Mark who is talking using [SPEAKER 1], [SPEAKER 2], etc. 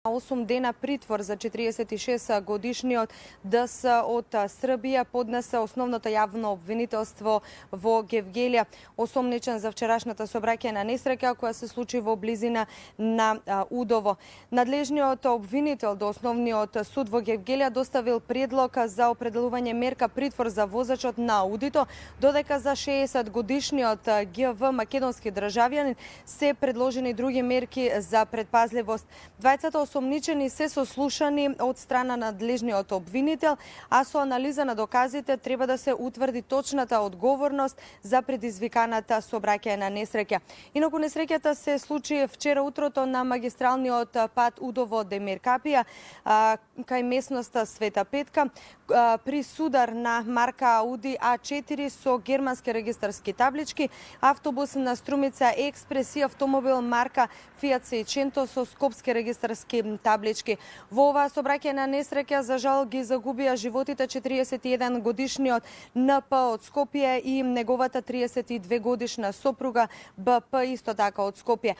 [SPEAKER 1] 8 dена притвор за 46 годишниот ДС од Србија поднесе основното јавно обвинителство во Гевгелија, осомничен за вчерашната сообраќајна несреќа која се случи во близина на Удово. Надлежниот обвинител до Основниот суд во Гевгелија доставил предлог за определување мерка притвор за возачот на Аудито, додека за 60 годишниот ГВ македонски државјанин се предложени други мерки за предпазливост. Двајцата осомничени се сослушани од страна на надлежниот обвинител, а со анализа на доказите треба да се утврди точната одговорност за предизвиканата сообраќајна несреќа. Инаку несреќата се случи вчера утрото на магистралниот пат Удово-Демиркапија кај местноста Света Петка при судар на марка Ауди А4 со германски регистарски таблички, автобус на Струмица Експрес и автомобил марка Фиат Сејченто со скопски регистарски таблички. Во оваа сообраќајна несреќа за жал ги загубија животите 41 годишниот НП од Скопје и неговата 32 годишна сопруга БП исто така од Скопје.